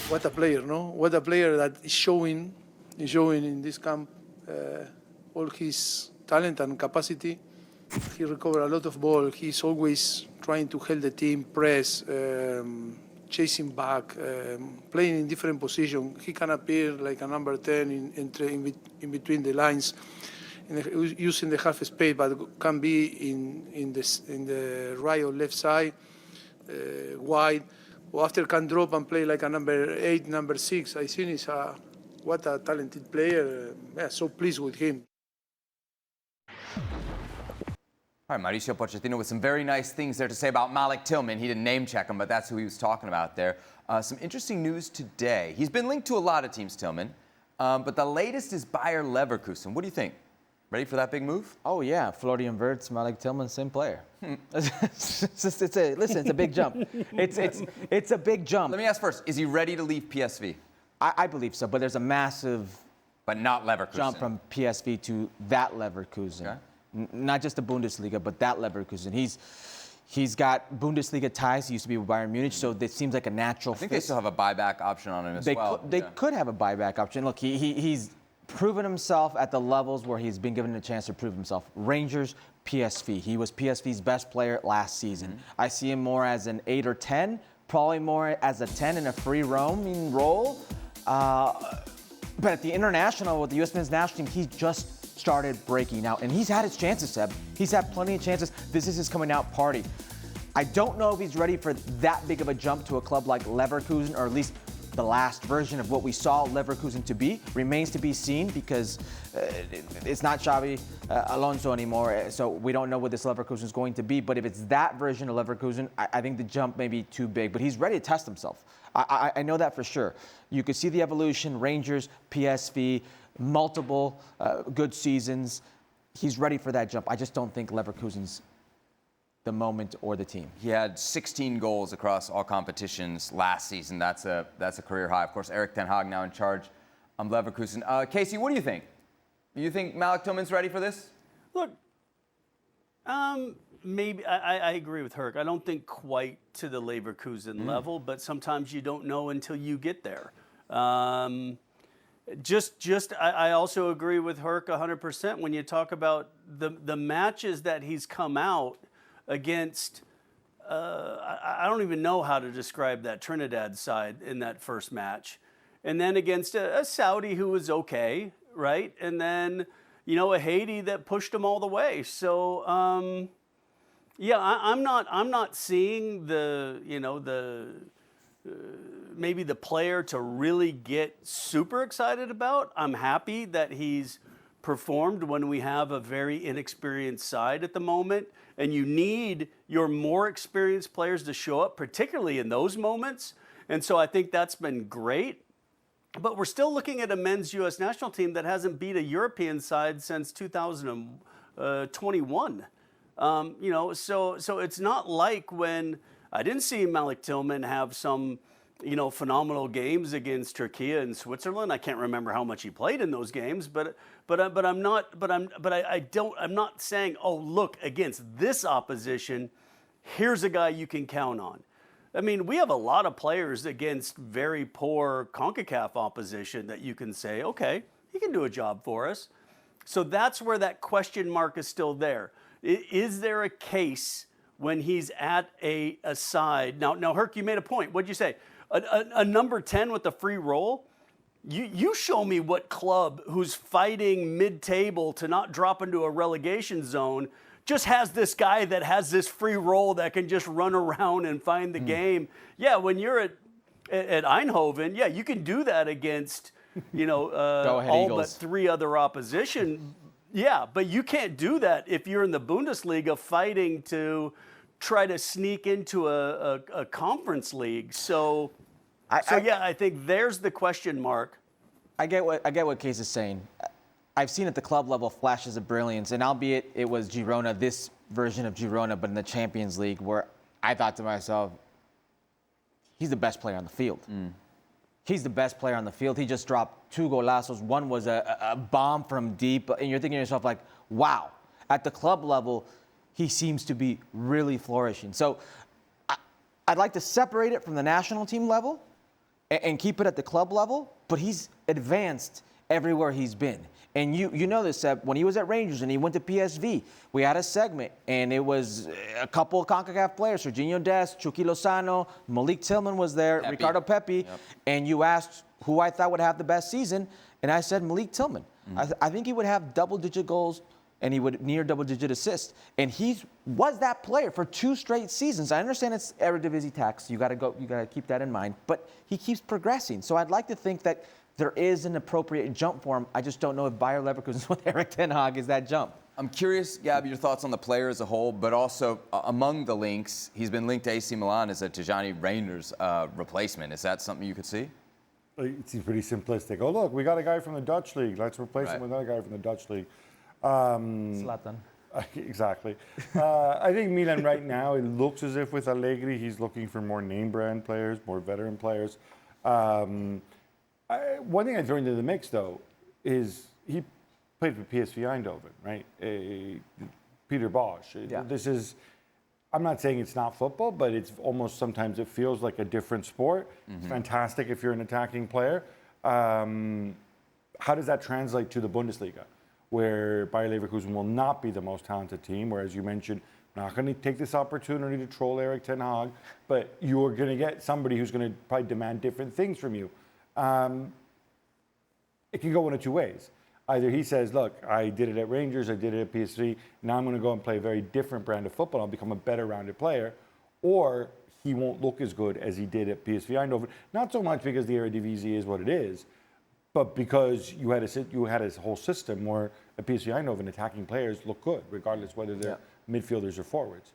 what a player, no? What a player that is showing in this camp all his talent and capacity. He recovered a lot of ball. He's always trying to help the team, press, chasing back, playing in different positions. He can appear like a number 10 in between the lines, using the half space, but can be in the right or left side, wide. Or after can drop and play like a number 8, number 6. I think he's what a talented player. So pleased with him. All right, Mauricio Pochettino with some very nice things there to say about Malik Tillman. He didn't name check him, but that's who he was talking about there. Some interesting news today. He's been linked to a lot of teams, Tillman, but the latest is Bayern Leverkusen. What do you think? Ready for that big move? Oh, yeah. Florian Wirtz, Malik Tillman, same player. It's a big jump. It's a big jump. Let me ask first, is he ready to leave PSV? I believe so, but there's a massive but not Leverkusen. Jump from PSV to that Leverkusen. Okay. Not just the Bundesliga, but that Leverkusen. He's got Bundesliga ties. He used to be with Bayern Munich, so it seems like a natural fit. I think they still have a buyback option on him as well. They could have a buyback option. Look, he's proven himself at the levels where he's been given a chance to prove himself. Rangers, PSV. He was PSV's best player last season. Mm-hmm. I see him more as an 8 or 10, probably more as a 10 in a free roaming role. But at the international, with the U.S. men's national team, he just started breaking out. And he's had his chances, Seb. He's had plenty of chances. This is his coming out party. I don't know if he's ready for that big of a jump to a club like Leverkusen, or at least the last version of what we saw Leverkusen to be. Remains to be seen, because it's not Xabi Alonso anymore, so we don't know what this Leverkusen is going to be. But if it's that version of Leverkusen, I think the jump may be too big. But he's ready to test himself. I know that for sure. You could see the evolution, Rangers, PSV, multiple good seasons. He's ready for that jump. I just don't think Leverkusen's the moment or the team. He had 16 goals across all competitions last season. That's a career high. Of course, Erik ten Hag now in charge of Leverkusen. Casey, what do you think? Do you think Malik Tillman's ready for this? Look, maybe I agree with Herc. I don't think quite to the Leverkusen level, but sometimes you don't know until you get there. I also agree with Herc 100% when you talk about the matches that he's come out against. I don't even know how to describe that Trinidad side in that first match. And then against a Saudi who was okay, right? And then, a Haiti that pushed him all the way. So, I'm not seeing maybe the player to really get super excited about. I'm happy that he's performed when we have a very inexperienced side at the moment, and you need your more experienced players to show up, particularly in those moments. And so I think that's been great. But we're still looking at a men's U.S. national team that hasn't beat a European side since 2021. So it's not like when I didn't see Malik Tillman have some, phenomenal games against Turkey and Switzerland. I can't remember how much he played in those games, but I'm not saying, oh, look, against this opposition, here's a guy you can count on. I mean, we have a lot of players against very poor CONCACAF opposition that you can say, okay, he can do a job for us. So that's where that question mark is still there. Is there a case when he's at a side? Now, Herc, you made a point. What'd you say? A number 10 with a free roll? You show me what club who's fighting mid-table to not drop into a relegation zone just has this guy that has this free roll that can just run around and find the game. Yeah, when you're at Eindhoven, yeah, you can do that against, all Eagles. but 3 other opposition. Yeah, but you can't do that if you're in the Bundesliga fighting to try to sneak into a conference league. So I think there's the question mark. I get what Case is saying. I've seen at the club level flashes of brilliance, and albeit it was Girona, this version of Girona, but in the Champions League, where I thought to myself, he's the best player on the field. He's the best player on the field. He just dropped 2 golazos. One was a bomb from deep, and you're thinking to yourself, like, wow. At the club level, he seems to be really flourishing. So I'd like to separate it from the national team level and keep it at the club level, but he's advanced everywhere he's been. And you know this, Seb, when he was at Rangers and he went to PSV, we had a segment, and it was a couple of CONCACAF players, Serginho Dest, Chucky Lozano, Malik Tillman was there, Pepe. Ricardo Pepe, Yep. and you asked who I thought would have the best season, and I said Malik Tillman. I think he would have double-digit goals, and he would near double-digit assists. And he was that player for 2 straight seasons. I understand it's Eredivisie tax. You got to keep that in mind. But he keeps progressing. So I'd like to think that there is an appropriate jump for him. I just don't know if Bayern Leverkusen with Erik ten Hag is that jump. I'm curious, Gab, your thoughts on the player as a whole, but also among the links, he's been linked to AC Milan as a Tijani Reinder's replacement. Is that something you could see? It seems pretty simplistic. Oh, look, we got a guy from the Dutch league. Let's replace him with another guy from the Dutch league. Zlatan. Exactly. I think Milan right now, it looks as if with Allegri, he's looking for more name brand players, more veteran players. One thing I throw into the mix, though, is he played for PSV Eindhoven, right? Peter Bosch. Yeah. This is, I'm not saying it's not football, but it's almost sometimes it feels like a different sport. It's fantastic if you're an attacking player. How does that translate to the Bundesliga, where Bayer Leverkusen will not be the most talented team, where, as you mentioned, not going to take this opportunity to troll Erik ten Hag, but you're going to get somebody who's going to probably demand different things from you. It can go one of two ways. Either he says, look, I did it at Rangers, I did it at PSV, now I'm going to go and play a very different brand of football, I'll become a better rounded player, or he won't look as good as he did at PSV Eindhoven. Not so much because the Eredivisie is what it is, but because you had a whole system where at PSV Eindhoven attacking players look good, regardless whether they're midfielders or forwards.